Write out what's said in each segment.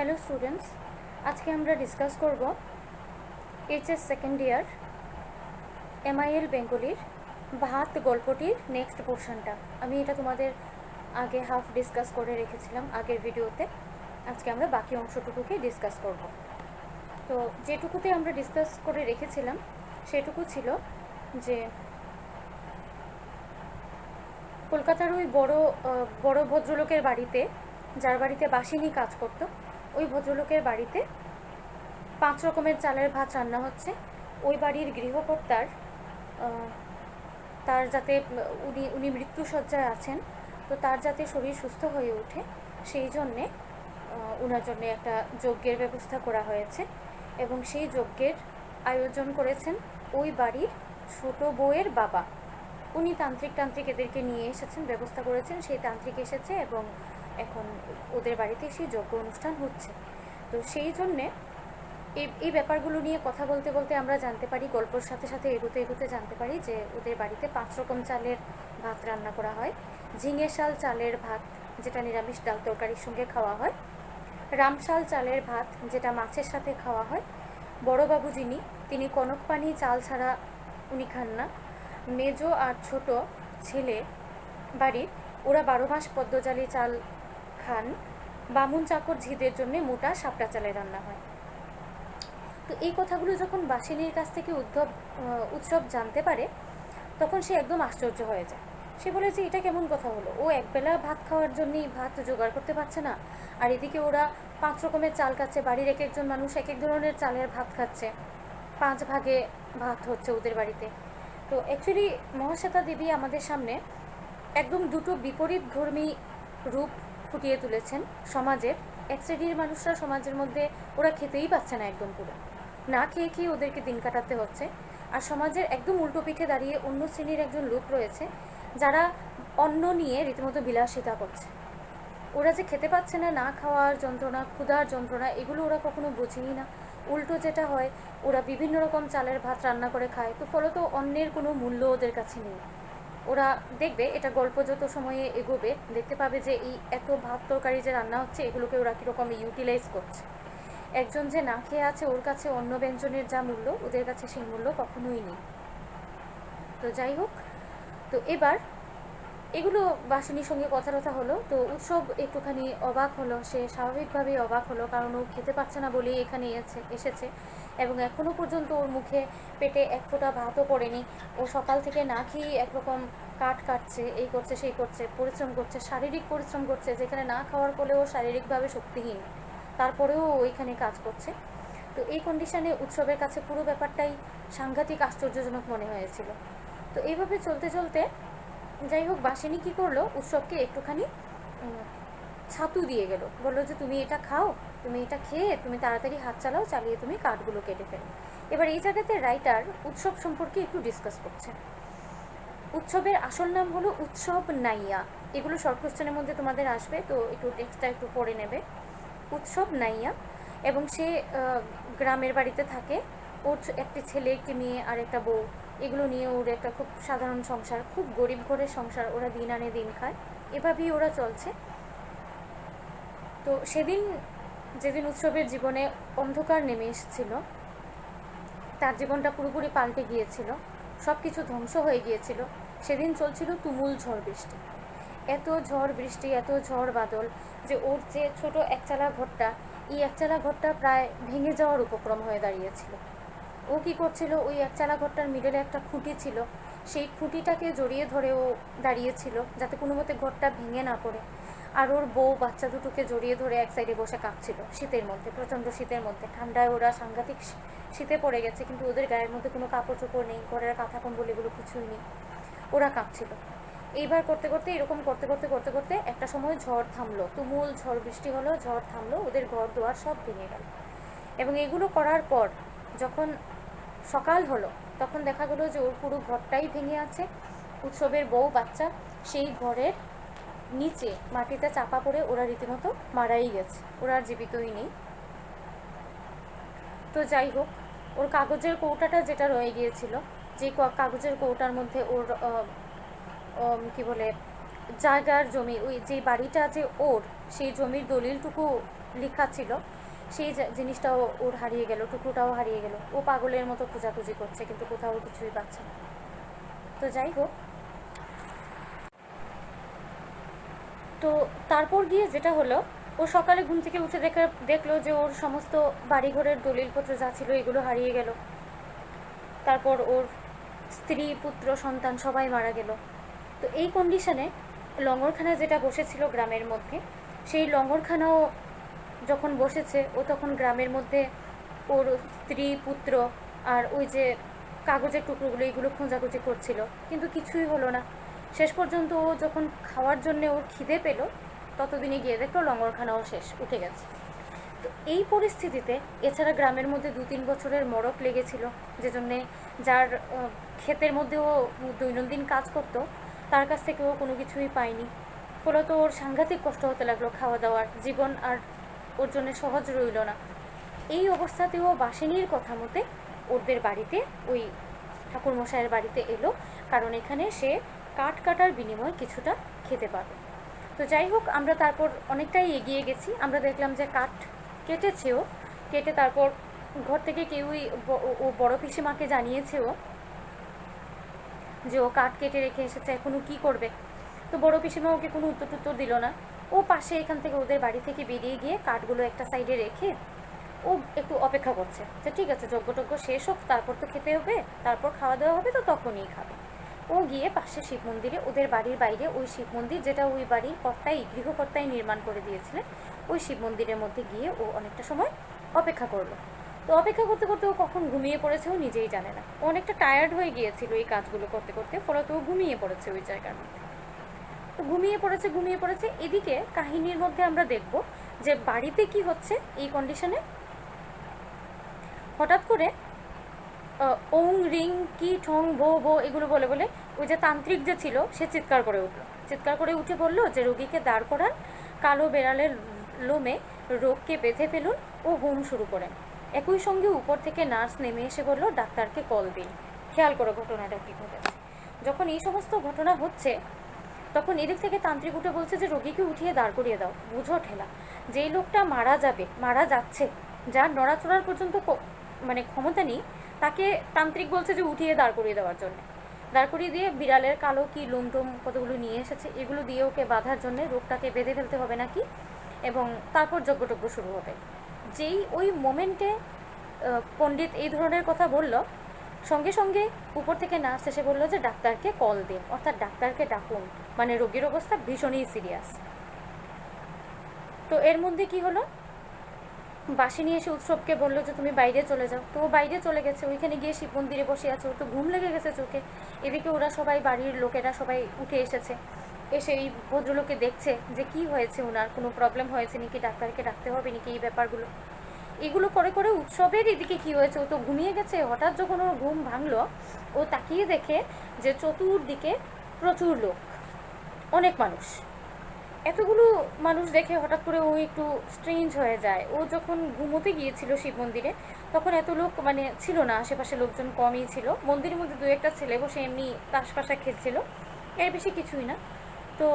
Hello students, আজকে আমরা discuss করব এইচএস সেকেন্ড ইয়ার এমআইএল বেঙ্গলির ভাত গল্পটির নেক্সট পোর্শনটা। আমি এটা তোমাদের আগে হাফ ডিসকাস করে রেখেছিলাম আগের ভিডিওতে। আজকে আমরা বাকি অংশটুকুকে ডিসকাস করব। তো যেটুকুতে আমরা ডিসকাস করে রেখেছিলাম সেটুকু ছিল যে কলকাতার ওই বড় ভদ্রলোকের বাড়িতে, যার বাড়িতে বাসিনী কাজ করতো, ওই ভদ্রলোকের বাড়িতে 5 রকমের চালের ভাত রান্না হচ্ছে। ওই বাড়ির গৃহকর্তার তার যাতে উনি মৃত্যুশয্যায় আছেন, তো তার যাতে শরীর সুস্থ হয়ে ওঠে সেই জন্যে ওনার জন্য একটা যজ্ঞের ব্যবস্থা করা হয়েছে এবং সেই যজ্ঞের আয়োজন করেছেন ওই বাড়ির ছোট বউয়ের বাবা। উনি তান্ত্রিক এদেরকে নিয়ে এসেছেন, ব্যবস্থা করেছেন, সেই তান্ত্রিক এসেছে এবং এখন ওদের বাড়িতে সেই যজ্ঞ অনুষ্ঠান হচ্ছে। তো সেই জন্যে এই ব্যাপারগুলো নিয়ে কথা বলতে বলতে আমরা জানতে পারি, গল্পর সাথে সাথে এগোতে জানতে পারি যে ওদের বাড়িতে 5 রকম চালের ভাত রান্না করা হয়। ঝিঙে শাল চালের ভাত, যেটা নিরামিষ ডাল তরকারির সঙ্গে খাওয়া হয়। রামশাল চালের ভাত, যেটা মাছের সাথে খাওয়া হয়। বড়বাবু যিনি, তিনি কনক পানি চাল ছাড়া উনি খান না। মেজো আর ছোট ছেলে বাড়ির, ওরা 12 মাস পদ্মজালি চাল খান। বামুন চাকর ঝিদের জন্য মোটা সাপটা চালের রান্না হয়। তো এই কথাগুলো যখন বাসিনীর কাছ থেকে উৎসব জানতে পারে, তখন সে একদম আশ্চর্য হয়ে যায়। সে বলে যে এটা কেমন কথা হলো, ও একবেলা ভাত খাওয়ার জন্যই ভাত জোগাড় করতে পারছে না, আর এদিকে ওরা 5 রকমের চাল খাচ্ছে, বাড়ির এক একজন মানুষ এক এক ধরনের চালের ভাত খাচ্ছে, 5 ভাগে ভাত হচ্ছে ওদের বাড়িতে। তো অ্যাকচুয়ালি মহাশ্বেতা দেবী আমাদের সামনে একদম দুটো বিপরীত ধর্মী রূপ ফুটিয়ে তুলেছেন সমাজের। এক শ্রেণীর মানুষরা সমাজের মধ্যে ওরা খেতেই পাচ্ছে না, একদম পুরো না খেয়ে ওদেরকে দিন কাটাতে হচ্ছে। আর সমাজের একদম উল্টো পিঠে দাঁড়িয়ে অন্য শ্রেণীর একজন লোক রয়েছে, যারা অন্ন নিয়ে রীতিমতো বিলাসিতা করছে। ওরা যে খেতে পাচ্ছে না, না খাওয়ার যন্ত্রণা, ক্ষুধার যন্ত্রণা, এগুলো ওরা কখনো বোঝেই না। উল্টো যেটা হয়, ওরা বিভিন্ন রকম চালের ভাত রান্না করে খায়, তো ফলত অন্যের কোনো মূল্য ওদের কাছে নেই। ওরা দেখবে, এটা গল্প যত সময়ে এগোবে দেখতে পাবে যে এই এত ভাত তরকারি যে রান্না হচ্ছে, এগুলোকে ওরা কীরকম ইউটিলাইজ করছে। একজন যে না খেয়ে আছে, ওর কাছে অন্য ব্যঞ্জনের যা মূল্য, ওদের কাছে সেই মূল্য কখনোই নেই। তো যাই হোক, তো এবার এগুলো বাসিনীর সঙ্গে কথা হলো। তো উৎসব একটুখানি অবাক হলো, সে স্বাভাবিকভাবেই অবাক হলো, কারণ ও খেতে পারছে না বলেই এখানে এসেছে এবং এখনও পর্যন্ত ওর মুখে পেটে এক ফোঁটা ভাতও পড়েনি। ও সকাল থেকে না খেয়েই একরকম কাটছে, এই করছে সেই করছে, পরিশ্রম করছে, শারীরিক পরিশ্রম করছে, যেখানে না খাওয়ার ফলে ও শারীরিকভাবে শক্তিহীন, তারপরেও ওইখানে কাজ করছে। তো এই কন্ডিশনে উৎসবের কাছে পুরো ব্যাপারটাই সাংঘাতিক আশ্চর্যজনক মনে হয়েছিল। তো এইভাবে চলতে যাই হোক, বাসিনী কী করলো, উৎসবকে একটুখানি ছাতু দিয়ে গেল, বললো যে তুমি এটা খাও, তুমি এটা খেয়ে তুমি তাড়াতাড়ি হাত চালিয়ে তুমি কাঠগুলো কেটে ফেলো। এবার এই জায়গাতে রাইটার উৎসব সম্পর্কে একটু ডিসকাস করছে। উৎসবের আসল নাম হলো উৎসব নাইয়া। এগুলো শর্ট কোশ্চেনের মধ্যে তোমাদের আসবে, তো একটু টেক্সটটা একটু পড়ে নেবে। উৎসব নাইয়া, এবং সে গ্রামের বাড়িতে থাকে। ওর একটি ছেলে, একটি মেয়ে আর একটা বউ, এগুলো নিয়ে ওর একটা খুব সাধারণ সংসার, খুব গরিব ঘরের সংসার। ওরা দিন আনে দিন খায়, এভাবেই ওরা চলছে। তো যেদিন উৎসবের জীবনে অন্ধকার নেমে এসেছিল, তার জীবনটা পুরোপুরি পাল্টে গিয়েছিল, সব কিছু ধ্বংস হয়ে গিয়েছিল, সেদিন চলছিল তুমুল ঝড় বৃষ্টি। এত ঝড় বৃষ্টি, এত ঝড় বাদল যে ওর যে ছোট একচালা ঘরটা, এই একচালা ঘরটা প্রায় ভেঙে যাওয়ার উপক্রম হয়ে দাঁড়িয়েছিল। ও কী করছিল, ওই একচালা ঘরটার মিডলে একটা খুঁটি ছিল, সেই খুঁটিটাকে জড়িয়ে ধরে ও দাঁড়িয়েছিল যাতে কোনো মতে ঘরটা ভেঙে না পড়ে। আর ওর বউ বাচ্চা দুটোকে জড়িয়ে ধরে এক সাইডে বসে কাঁপছিল শীতের মধ্যে, প্রচণ্ড শীতের মধ্যে। ঠান্ডায় ওরা সাংঘাতিক শীতে পড়ে গেছে, কিন্তু ওদের গায়ের মধ্যে কোনো কাপড় চোপড় নেই, ঘরের কাঁথা কম্বল এগুলো কিছুই নেই, ওরা কাঁপছিল। এইবার এরকম করতে একটা সময় ঝড় থামলো, তুমুল ঝড় বৃষ্টি হলো, ঝড় থামলো, ওদের ঘর দুয়ার সব ভেঙে গেল। এবং এগুলো করার পর যখন সকাল হলো, তখন দেখা গেলো যে ওর পুরো ঘরটাই ভেঙে আছে। উৎসবের বউ বাচ্চা সেই ঘরের নিচে মাটিতে চাপা পড়ে ওরা রীতিমতো মারাই গেছে, ওরা আর জীবিতই নেই। তো যাই হোক, ওর কাগজের কৌটাটা যেটা রয়ে গিয়েছিল, যে কাগজের কৌটার মধ্যে ওর জায়গার জমি, ওই যে বাড়িটা যে ওর, সেই জমির দলিলটুকু লেখা ছিল, সেই জিনিসটাও ওর হারিয়ে গেল, টুকরোটাও হারিয়ে গেল। ও পাগলের মতো খোঁজাখুঁজি করছে, কিন্তু কোথাও কিছুই পাচ্ছে না। তো যাই হোক, তো তারপর গিয়ে যেটা হলো, ও সকালে ঘুম থেকে উঠে দেখলো যে ওর সমস্ত বাড়িঘরের দলিলপত্র যা ছিল এগুলো হারিয়ে গেল। তারপর ওর স্ত্রী, পুত্র, সন্তান সবাই মারা গেল। তো এই কন্ডিশনে লঙ্গরখানা যেটা বসেছিল গ্রামের মধ্যে, সেই লঙ্গরখানাও যখন বসেছে, ও তখন গ্রামের মধ্যে ওর স্ত্রী, পুত্র আর ওই যে কাগজের টুকরোগুলো এগুলো খোঁজাখুঁজি করছিল, কিন্তু কিছুই হলো না। শেষ পর্যন্ত ও যখন খাওয়ার জন্য ওর খিদে পেল, ততদিনে গিয়ে দেখলো লঙ্গরখানাও শেষ, উঠে গেছে। তো এই পরিস্থিতিতে এছাড়া গ্রামের মধ্যে 2-3 বছরের মড়ক লেগেছিল, যে জন্যে যার ক্ষেতের মধ্যেও দৈনন্দিন কাজ করতো, তার কাছ থেকে ও কোনো কিছুই পায়নি। ফলত ওর সাংঘাতিক কষ্ট হতে লাগলো, খাওয়া দাওয়ার জীবন আর ওর জন্য সহজ রইল না। এই অবস্থাতেও বাসিনীর কথা মতে ওদের বাড়িতে, ওই ঠাকুরমশাইয়ের বাড়িতে এলো, কারণ এখানে সে কাঠ কাটার বিনিময়ে কিছুটা খেতে পাবে। তো যাই হোক, আমরা তারপর অনেকটাই এগিয়ে গেছি। আমরা দেখলাম যে কাঠ কেটেছেও, কেটে তারপর ঘর থেকে কেউই, ও বড় পিসিমাকে জানিয়েছেও যে ও কাঠ কেটে রেখে এসেছে, এখনও কী করবে। তো বড় পিসিমা ওকে কোনো উত্তর দিল না। ও পাশে এখান থেকে ওদের বাড়ি থেকে বেরিয়ে গিয়ে কাঠগুলো একটা সাইডে রেখে ও একটু অপেক্ষা করছে যে ঠিক আছে, যজ্ঞটজ্ঞ শেষ হোক, তারপর তো খেতে হবে, তারপর খাওয়া দাওয়া হবে, তো তখনই খাবে। ও গিয়ে পাশে শিব মন্দিরে, ওদের বাড়ির বাইরে ওই শিব মন্দির, যেটা ওই বাড়ির গৃহকর্তাই নির্মাণ করে দিয়েছিলেন, ওই শিব মন্দিরের মধ্যে গিয়ে ও অনেকটা সময় অপেক্ষা করলো। তো অপেক্ষা করতে করতে ও কখন ঘুমিয়ে পড়েছে ও নিজেই জানে না। ও অনেকটা টায়ার্ড হয়ে গিয়েছিল এই কাজগুলো করতে করতে, ফলত ও ঘুমিয়ে পড়েছে ওই জায়গার মধ্যে। তো ঘুমিয়ে পড়েছে। এদিকে কাহিনীর মধ্যে আমরা দেখব যে বাড়িতে কি হচ্ছে এই কন্ডিশনে। হঠাৎ করে ওং রিং কি ঠং বো বো এগুলো বলে বলে ওই যে তান্ত্রিক যে ছিল সে চিৎকার করে উঠে বলল যে রোগীকে দাঁড় করান, কালো বেড়ালের লোমে রোগকে বেঁধে ফেলুন ও হোম শুরু করেন। একই সঙ্গে উপর থেকে নার্স নেমে এসে বলল ডাক্তারকে কল দিন। খেয়াল করো ঘটনাটা কী ঘটেছে। যখন এই সমস্ত ঘটনা হচ্ছে, তখন এদিক থেকে তান্ত্রিক উঠে বলছে যে রোগীকে উঠিয়ে দাঁড় করিয়ে দাও। বুঝো ঠেলা, যেই লোকটা মারা যাচ্ছে, যার নড়াচড়ার পর্যন্ত মানে ক্ষমতা নেই, তাকে তান্ত্রিক বলছে যে উঠিয়ে দাঁড় করিয়ে দেওয়ার জন্য। দাঁড় করিয়ে দিয়ে বিড়ালের কালো কি লোমটোম কতগুলো নিয়ে এসেছে, এগুলো দিয়ে ওকে বাঁধার জন্য, রোগটাকে বেঁধে ফেলতে হবে নাকি, এবং তারপর যজ্ঞটজ্ঞ শুরু হবে। যেই ওই মোমেন্টে পণ্ডিত এই ধরনের কথা বলল, সঙ্গে সঙ্গে উপর থেকে নার্স এসে বললো যে ডাক্তারকে কল দিন, অর্থাৎ ডাক্তারকে ডাকুন, মানে রোগীর অবস্থা ভীষণই সিরিয়াস। তো এর মধ্যে কি হলো, বাসিনী এসে উৎসবকে বললো যে তুমি বাইরে চলে যাও। তো ও বাইরে চলে গেছে, ওইখানে গিয়ে শিব মন্দিরে বসে আছে, ওর তো ঘুম লেগে গেছে চোখে। এদিকে ওরা সবাই, বাড়ির লোকেরা সবাই উঠে এসেছে, এসে এই ভদ্রলোকে দেখছে যে কি হয়েছে, ওনার কোনো প্রবলেম হয়েছে নাকি, ডাক্তারকে ডাকতে হবে নাকি, এই ব্যাপারগুলো এগুলো করে করে উৎসবের এদিকে কি হয়েছে, ও তো ঘুমিয়ে গেছে। হঠাৎ যখন ওর ঘুম ভাঙলো, ও তাকিয়ে দেখে যে চতুর্দিকে প্রচুর লোক, অনেক মানুষ। এতগুলো মানুষ দেখে হঠাৎ করে ও একটু স্ট্রেঞ্জ হয়ে যায়। ও যখন ঘুমোতে গিয়েছিল শিব মন্দিরে, তখন এত লোক মানে ছিল না, আশেপাশে লোকজন কমই ছিল। মন্দিরের মধ্যে 2-1টা ছেলে বসে এমনি তাসপাশা খেলছিল, এর বেশি কিছুই না। তো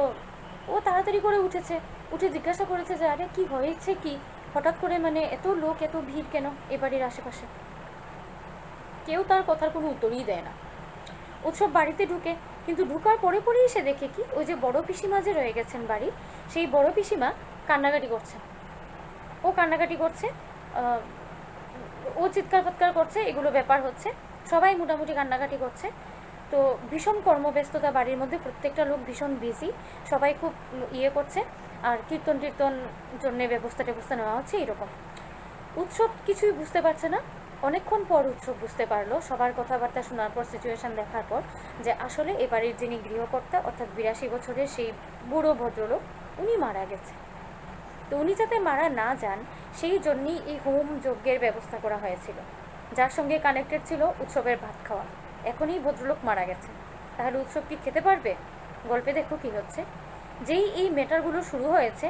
ও তাড়াতাড়ি করে উঠেছে, উঠে জিজ্ঞাসা করেছে যে আরে কি হয়েছে, কি হঠাৎ করে মানে এত লোক, এত ভিড় কেন এ বাড়ির আশেপাশে। কেউ তার কথার কোনো উত্তরই দেয় না। উৎসব বাড়িতে ঢুকে, কিন্তু ঢুকার পরে পরেই সে দেখে কি, ওই যে বড় পিসিমা যে রয়ে গেছেন বাড়ির, সেই বড় পিসিমা কান্নাকাটি করছে। ও কান্নাকাটি করছে, ও চিৎকার ফাৎকার করছে, এগুলো ব্যাপার হচ্ছে। সবাই মোটামুটি কান্নাকাটি করছে। তো ভীষণ কর্মব্যস্ততা বাড়ির মধ্যে, প্রত্যেকটা লোক ভীষণ বিজি, সবাই খুব ইয়ে করছে, আর কীর্তন জন্যে ব্যবস্থা নেওয়া হচ্ছে এরকম। উৎসব কিছুই বুঝতে পারছে না। অনেকক্ষণ পর উৎসব বুঝতে পারলো, সবার কথাবার্তা শোনার পর, সিচুয়েশান দেখার পর, যে আসলে এ বাড়ির যিনি গৃহকর্তা, অর্থাৎ 82 বছরের সেই বুড়ো ভদ্রলোক, উনি মারা গেছে। তো উনি যাতে মারা না যান, সেই জন্যই এই হোম যজ্ঞের ব্যবস্থা করা হয়েছিল, যার সঙ্গে কানেক্টেড ছিল উৎসবের ভাত খাওয়া। এখনই ভদ্রলোক মারা গেছে, তাহলে উৎসব কি খেতে পারবে? গল্পে দেখো কি হচ্ছে। যেই এই ম্যাটারগুলো শুরু হয়েছে,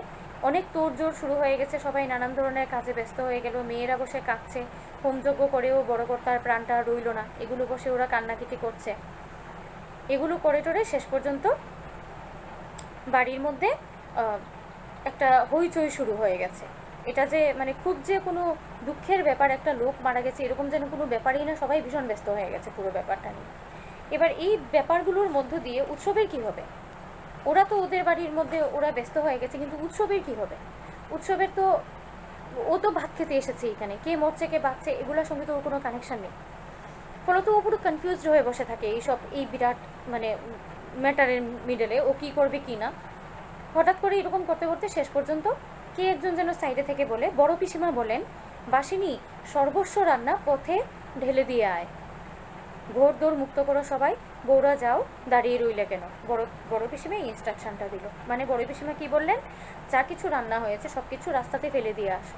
অনেক তোড়জোড় শুরু হয়ে গেছে, সবাই নানান ধরনের কাজে ব্যস্ত হয়ে গেল। মেয়েরা বসে কাঁদছে, হোমযজ্ঞ করেও বড় কর্তার প্রাণটা রইল না, এগুলো বসে ওরা কান্নাকিটি করছে। এগুলো করে টোরে শেষ পর্যন্ত বাড়ির মধ্যে একটা হইচই শুরু হয়ে গেছে। এটা যে মানে খুব যে কোনো দুঃখের ব্যাপার, একটা লোক মারা গেছে এরকম যেন কোনো ব্যাপারই না, সবাই ভীষণ ব্যস্ত হয়ে গেছে পুরো ব্যাপারটা নিয়ে। এবার এই ব্যাপারগুলোর মধ্য দিয়ে উৎসবের কী হবে? ওরা তো ওদের বাড়ির মধ্যে ওরা ব্যস্ত হয়ে গেছে, কিন্তু উৎসবের কী হবে? উৎসবের তো ও তো ভাত খেতে এসেছে এখানে, কে মরছে কে বাঁচছে এগুলোর সঙ্গে তো ওর কোনো কানেকশান নেই। ফলত ও পুরো কনফিউজড হয়ে বসে থাকে এইসব, এই বিরাট মানে ম্যাটারের মিডলে ও কী করবে কি না। হঠাৎ করে এরকম করতে করতে শেষ পর্যন্ত কে একজন যেন সাইডে থেকে বলে, বড় পিসিমা বলেন, বাসিনী সর্বস্ব রান্না পথে ঢেলে দিয়ে আয়, ঘোর দৌড় মুক্ত করো সবাই, বৌরা যাও, দাঁড়িয়ে রইলে কেন। বড় পিসিমা ইনস্ট্রাকশনটা দিল, মানে বড় পিসিমা কী বললেন, যা কিছু রান্না হয়েছে সব কিছু রাস্তাতে ফেলে দিয়ে আসো,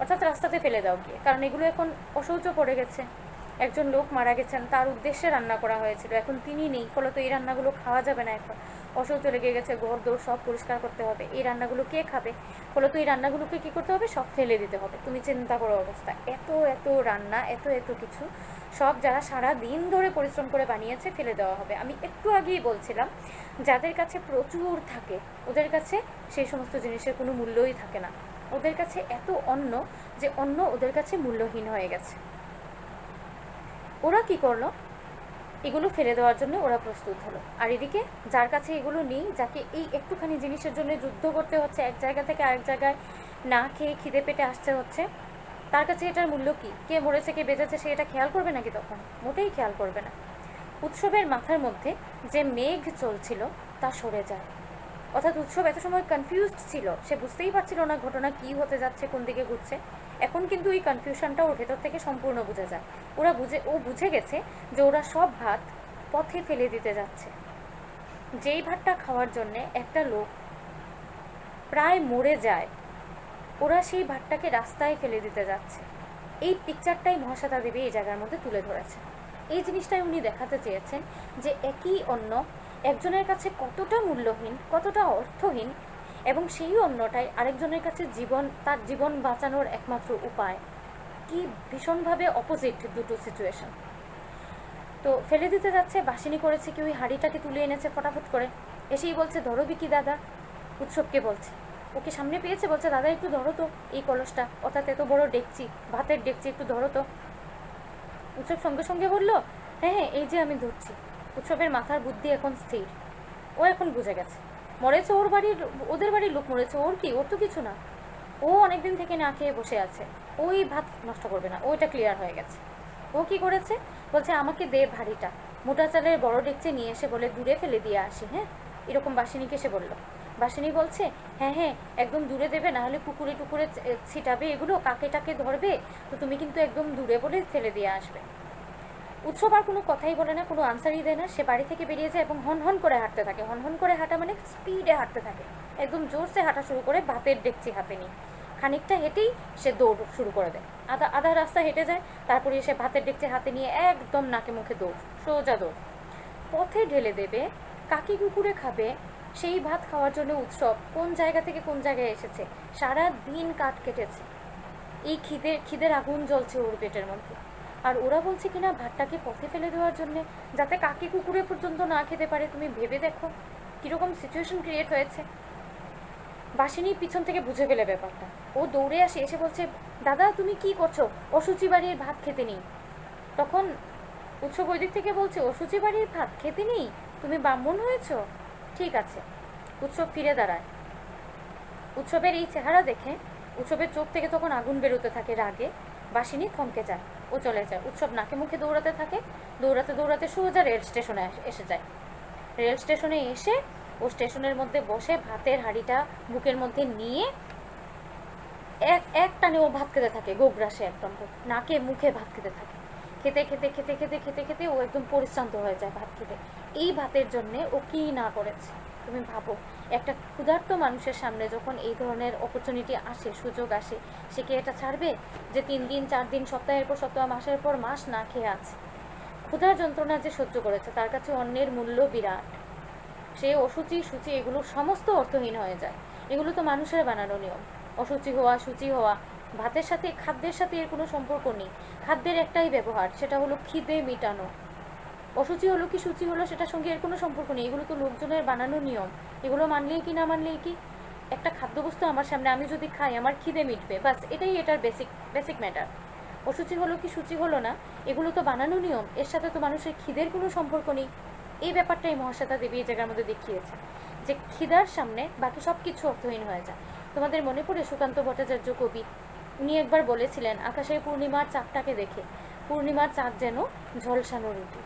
অর্থাৎ রাস্তাতে ফেলে দাও গিয়ে, কারণ এগুলো এখন অশৌচ পড়ে গেছে। একজন লোক মারা গেছেন, তার উদ্দেশ্যে রান্না করা হয়েছিল, এখন তিনি নেই, ফলত এই রান্নাগুলো খাওয়া যাবে না, এখন অশৌচ লেগে গেছে, ঘর দৌড় সব পরিষ্কার করতে হবে, এই রান্নাগুলো কে খাবে, ফলত এই রান্নাগুলোকে কী করতে হবে, সব ফেলে দিতে হবে। তুমি চিন্তা করো অবস্থা, এত এত রান্না, এত এত কিছু, সব যারা সারা দিন ধরে পরিশ্রম করে বানিয়েছে ফেলে দেওয়া হবে। আমি একটু আগেই বলছিলাম, যাদের কাছে প্রচুর থাকে ওদের কাছে সেই সমস্ত জিনিসের কোনো মূল্যই থাকে না, ওদের কাছে এত অন্ন যে অন্ন ওদের কাছে মূল্যহীন হয়ে গেছে। ওরা কি করলো, এগুলো ফেলে দেওয়ার জন্য ওরা প্রস্তুত হলো। আর এদিকে যার কাছে এগুলো নেই, যাকে এই একটুখানি জিনিসের জন্য যুদ্ধ করতে হচ্ছে, এক জায়গা থেকে আরেক জায়গায় না খেয়ে খিদে পেটে আসতে হচ্ছে, তার কাছে এটার মূল্য কী, কে মরেছে কে বেঁচেছে সে এটা খেয়াল করবে নাকি? তখন মোটেই খেয়াল করবে না। উৎসবের মাথার মধ্যে যে মেঘ চলছিল তা সরে যায়, অর্থাৎ উৎসব এত সময় কনফিউজড ছিল, সে বুঝতেই পারছিল না ঘটনা কী হতে যাচ্ছে, কোন দিকে ঘুরছে। এখন কিন্তু এই কনফিউশনটা ওর ভেতর থেকে সম্পূর্ণ বুঝে যায়। ও বুঝে গেছে যে ওরা সব ভাত পথে ফেলে দিতে যাচ্ছে। যেই ভাতটা খাওয়ার জন্যে একটা লোক প্রায় মরে যায়, ওরা সেই ভাতটাকে রাস্তায় ফেলে দিতে যাচ্ছে। এই পিকচারটাই মহাশ্বেতা দেবী এই জায়গার মধ্যে তুলে ধরেছে। এই জিনিসটাই উনি দেখাতে চেয়েছেন যে একই অন্ন একজনের কাছে কতটা মূল্যহীন, কতটা অর্থহীন, এবং সেই অন্যটাই আরেকজনের কাছে তার জীবন বাঁচানোর একমাত্র উপায়। কি ভীষণভাবে অপোজিট দুটো সিচুয়েশন। তো ফেলে দিতে যাচ্ছে, বাসিনী করেছে কি ওই হাঁড়িটাকে তুলে এনেছে ফটাফট করে, এসেই বলছে ধরো বিকি দাদা, উৎসবকে বলছে, ওকে সামনে পেয়েছে, বলছে দাদা একটু ধরো তো এই কলসটা, অর্থাৎ এত বড় ডেকচি, ভাতের ডেকচি, একটু ধরো তো। উৎসব সঙ্গে সঙ্গে বললো, হ্যাঁ হ্যাঁ এই যে আমি ধরছি। উৎসবের মাথার বুদ্ধি এখন স্থির, ও এখন বুঝে গেছে মরেছে ওদের বাড়ির লোক মরেছে, ওর কি, ওর তো কিছু না, ও অনেকদিন থেকে না খেয়ে বসে আছে, ওই ভাত নষ্ট করবে না, ওইটা ক্লিয়ার হয়ে গেছে। ও কি করেছে, বলছে আমাকে দে ভারীটা, মোটা চালের বড় ডেকচে নিয়ে এসে বলে দূরে ফেলে দিয়ে আসি, হ্যাঁ এরকম বাসিনীকে সে বলল। বাসিনী বলছে হ্যাঁ হ্যাঁ একদম দূরে দেবে, নাহলে পুকুরে টুকুরে ছিটাবে, এগুলো কাকে টাকে ধরবে, তো তুমি কিন্তু একদম দূরে বলে ফেলে দিয়ে আসবে। উৎসব আর কোনো কথাই বলে না, কোনো আনসারই দেয় না, সে বাড়ি থেকে বেরিয়ে যায় এবং হনহন করে হাঁটতে থাকে। হনহন করে হাঁটা মানে স্পিডে হাঁটতে থাকে, একদম জোরসে হাঁটা শুরু করে ভাতের ডেকচি হাতে নিয়ে। খানিকটা হেঁটেই সে দৌড় শুরু করে দেয়, আধা রাস্তা হেঁটে যায়, তারপরে এসে ভাতের ডেকচি হাতে নিয়ে একদম নাকে মুখে দৌড়, সোজা দৌড়, পথে ঢেলে দেবে, কাকে কুকুরে খাবে, সেই ভাত খাওয়ার জন্য উৎসব কোন জায়গা থেকে কোন জায়গায় এসেছে, সারা দিন কাঠ কেটেছে, এই খিদের আগুন জ্বলছে ওর পেটের মধ্যে। আর ওরা বলছে কিনা ভাতটাকে পথে ফেলে দেওয়ার জন্যে, যাতে কাকে কুকুরে পর্যন্ত না খেতে পারে। তুমি ভেবে দেখো কীরকম সিচুয়েশন ক্রিয়েট হয়েছে। বাসিনী পিছন থেকে বুঝে ফেলে ব্যাপারটা, ও দৌড়ে এসে বলছে দাদা তুমি কি করছো, অসুচি বাড়ির ভাত খেতে নেই। তখন উৎসব ওই দিক থেকে বলছে অসুচি বাড়ির ভাত খেতে নেই, তুমি ব্রাহ্মণ হয়েছ, ঠিক আছে। উৎসব ফিরে দাঁড়ায়, উৎসবের এই চেহারা দেখে উৎসবের চোখ থেকে তখন আগুন বেরোতে থাকে রাগে। বাসিনী থমকে যায়, ও চলে যায়। উৎসব নাকে মুখে দৌড়াতে থাকে, দৌড়াতে দৌড়াতে সোজা রেল স্টেশনে এসে যায়। রেল স্টেশনে এসে ও স্টেশনের মধ্যে বসে ভাতের হাঁড়িটা বুকের মধ্যে নিয়ে এক টানে ও ভাত খেতে থাকে, গোগ্রাসে একদম নাকে মুখে ভাত খেতে থাকে। খেতে খেতে খেতে খেতে খেতে খেতে ও একদম পরিশ্রান্ত হয়ে যায় ভাত খেতে। এই ভাতের জন্যে ও কী না করেছে তুমি ভাবো। একটা ক্ষুধার্ত মানুষের সামনে যখন এই ধরনের অপরচুনিটি আসে, সুযোগ আসে, সে কি এটা ছাড়বে? যে 3 দিন 4 দিন সপ্তাহের পর সপ্তাহ মাসের পর মাস না খেয়ে আছে, ক্ষুধার যন্ত্রণা যে সহ্য করেছে, তার কাছে অন্যের মূল্য বিরাট। সে অসুচি সূচি এগুলো সমস্ত অর্থহীন হয়ে যায়। এগুলো তো মানুষের বানানো নিয়ম, অসুচি হওয়া সূচি হওয়া। ভাতের সাথে, খাদ্যের সাথে এর কোনো সম্পর্ক নেই। খাদ্যের একটাই ব্যবহার, সেটা হলো খিদে মেটানো। অসুচি হলো কি শুচি হলো সেটার সঙ্গে এর কোনো সম্পর্ক নেই, এগুলো তো লোকজনের বানানো নিয়ম। এগুলো মানলেই কি না মানলেই কি, একটা খাদ্যবস্তু আমার সামনে, আমি যদি খাই আমার খিদে মিটবে, বাস এটাই এটার বেসিক ম্যাটার। অসুচি হলো কি শুচি হলো না, এগুলো তো বানানো নিয়ম, এর সাথে তো মানুষের খিদের কোনো সম্পর্ক নেই। এই ব্যাপারটাই মহাশ্বেতা দেবী এই জায়গার মধ্যে দেখিয়েছে, যে খিদার সামনে বাকি সব কিছু অর্থহীন হয়ে যায়। তোমাদের মনে পড়ে সুকান্ত ভট্টাচার্য কবি, উনি একবার বলেছিলেন আকাশের পূর্ণিমার চাঁদটাকে দেখে, পূর্ণিমার চাঁদ যেন ঝলসানো রুটি।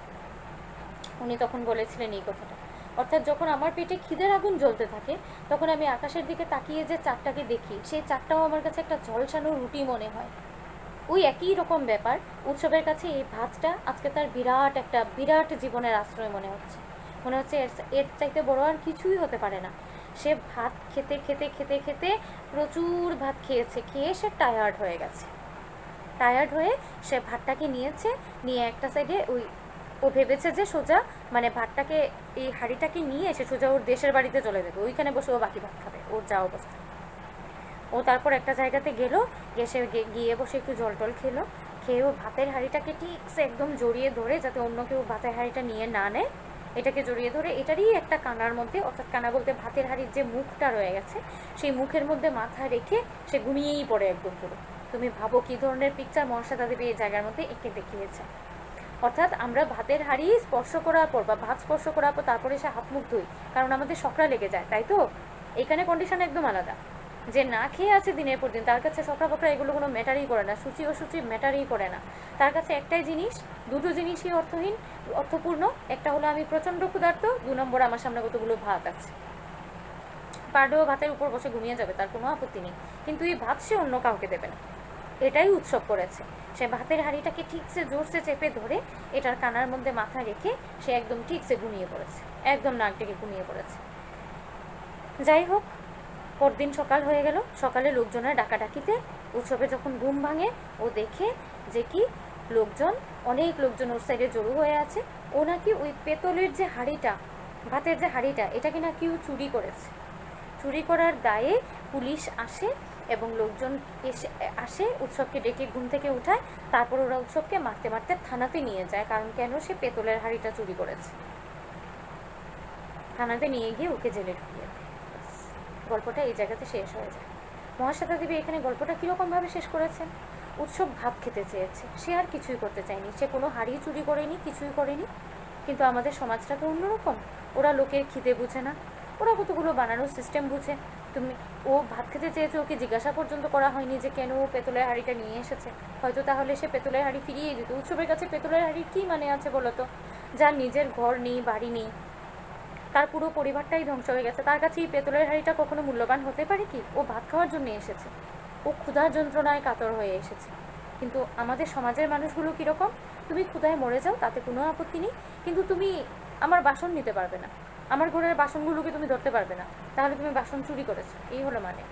উনি তখন বলেছিলেন এই কথাটা। অর্থাৎ যখন আমার পেটে খিদের আগুন জ্বলতে থাকে, তখন আমি আকাশের দিকে তাকিয়ে যে চাঁদটাকে দেখি, সেই চাঁদটাও আমার কাছে একটা ঝলসানো রুটি মনে হয়। ওই একই রকম ব্যাপার উৎসবের কাছে এই ভাতটা আজকে তার বিরাট জীবনের আশ্রয় মনে হচ্ছে। এর চাইতে বড় আর কিছুই হতে পারে না। সে ভাত খেতে খেতে খেতে খেতে প্রচুর ভাত খেয়েছে, খেয়ে সে টায়ার্ড হয়ে গেছে। টায়ার্ড হয়ে সে ভাতটাকে নিয়ে একটা সাইডে ও ভেবেছে যে সোজা মানে ভাতটাকে, এই হাঁড়িটাকে নিয়ে এসে সোজা ওর দেশের বাড়িতে চলে যাবে, ওইখানে বসে ও বাকি ভাত খাবে, ওর যা অবস্থা। ও তারপর একটা জায়গাতে গিয়ে বসে একটু জল টল খেয়ে ও ভাতের হাঁড়িটাকে ঠিক সে একদম জড়িয়ে ধরে, যাতে অন্য কেউ ভাতের হাঁড়িটা নিয়ে না নেয়, এটাকে জড়িয়ে ধরে এটারই একটা কানার মধ্যে, অর্থাৎ কানা বলতে ভাতের হাঁড়ির যে মুখটা রয়ে গেছে সেই মুখের মধ্যে মাথা রেখে সে ঘুমিয়েই পড়ে একদম পুরো। তুমি ভাবো কী ধরনের পিকচার মহাশ্বেতা দেবী এই জায়গার মধ্যে এঁকে দেখিয়েছে। অর্থাৎ আমরা ভাতের হাঁড়ি স্পর্শ করার পর বা ভাত স্পর্শ করার পর তারপরে সে হাত মুখ ধুই, কারণ আমাদের সকরা লেগে যায়, তাই তো? এখানে কন্ডিশন একদম আলাদা। যে না খেয়ে আছে দিনের পর দিন, তার কাছে সকরা ফকরা এগুলো কোনো ম্যাটারই করে না, সূচি অসুচি ম্যাটারই করে না। তার কাছে একটাই জিনিস, দুটো জিনিসই অর্থপূর্ণ। একটা হলো আমি প্রচণ্ড ক্ষুধার্ত, 2 নম্বর আমার সামনে কতগুলো ভাত আছে। পারলেও ভাতের উপর বসে ঘুমিয়ে যাবে, তার কোনো আপত্তি নেই, কিন্তু এই ভাত সে অন্য কাউকে দেবে না। এটাই উৎসব করেছে। সে ভাতের হাঁড়িটাকে ঠিকসে জোরসে চেপে ধরে এটার কানার মধ্যে মাথা রেখে সে একদম ঠিকসে ঘুমিয়ে পড়েছে, একদম নাক ডেকে ঘুমিয়ে পড়েছে। যাই হোক, পরদিন সকাল হয়ে গেল। সকালে লোকজনের ডাকাডাকিতে উৎসবে যখন ঘুম ভাঙে, ও দেখে যে কি অনেক লোকজন ওর সাইডে জড়ো হয়ে আছে। ও নাকি ওই পেতলের যে হাঁড়িটা, ভাতের যে হাঁড়িটা, এটাকে নাকি ও চুরি করেছে। চুরি করার দায়ে পুলিশ আসে এবং লোকজন আসে উৎসবকে ডেকে ঘুম থেকে উঠায়। তারপর ওরা উৎসবকে মারতে মারতে থানাতে নিয়ে যায়, কারণ কেন সে পেতলের হাঁড়িটা চুরি করেছে। থানাতে নিয়ে গিয়ে ওকে জেলে ঢুকিয়ে দেয়। গল্পটা এই জায়গাতে শেষ হয়ে যায়। মহাশ্বেতা দেবী এখানে গল্পটা কীরকমভাবে শেষ করেছেন? উৎসব ভাত খেতে চেয়েছে, সে আর কিছুই করতে চায়নি, সে কোনো হাঁড়ি চুরি করেনি, কিছুই করেনি। কিন্তু আমাদের সমাজটা তো অন্যরকম, ওরা লোকের খিদে বুঝে না, ওরা কতগুলো বানানোর সিস্টেম বুঝে। ও ভাত খেতে চেয়েছে, ওকে জিজ্ঞাসা পর্যন্ত করা হয়নি যে কেন ও পেতলের হাঁড়িটা নিয়ে এসেছে। হয়তো তাহলে সে পেতলের হাঁড়ি ফিরিয়ে দিত। উৎসবের কাছে পেতলের হাঁড়ির কী মানে আছে বলো তো? যার নিজের ঘর নেই, বাড়ি নেই, তার পুরো পরিবারটাই ধ্বংস হয়ে গেছে, তার কাছে এই পেতলের হাঁড়িটা কখনো মূল্যবান হতে পারে কি? ও ভাত খাওয়ার জন্য এসেছে, ও ক্ষুধার যন্ত্রণায় কাতর হয়ে এসেছে। কিন্তু আমাদের সমাজের মানুষগুলো কীরকম? তুমি ক্ষুধায় মরে যাও, তাতে কোনো আপত্তি নেই, কিন্তু তুমি আমার বাসন নিতে পারবে না, আমার ঘরের বাসনগুলোকে তুমি ধরতে পারবে না, তাহলে তুমি বাসন চুরি করেছো, এই হলো মানে।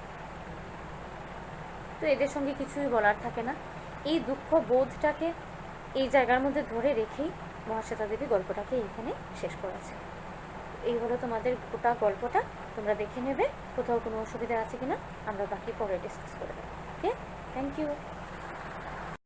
তো এদের সঙ্গে কিছুই বলার থাকে না। এই দুঃখ বোধটাকে এই জায়গার মধ্যে ধরে রেখেই মহাশ্বেতা দেবী গল্পটাকে এইখানে শেষ করেছে। এই হলো তোমাদের গোটা গল্পটা, তোমরা দেখে নেবে কোথাও কোনো অসুবিধা আছে কিনা, আমরা বাকি পরে ডিসকাস করে দেবো। ওকে, থ্যাংক ইউ।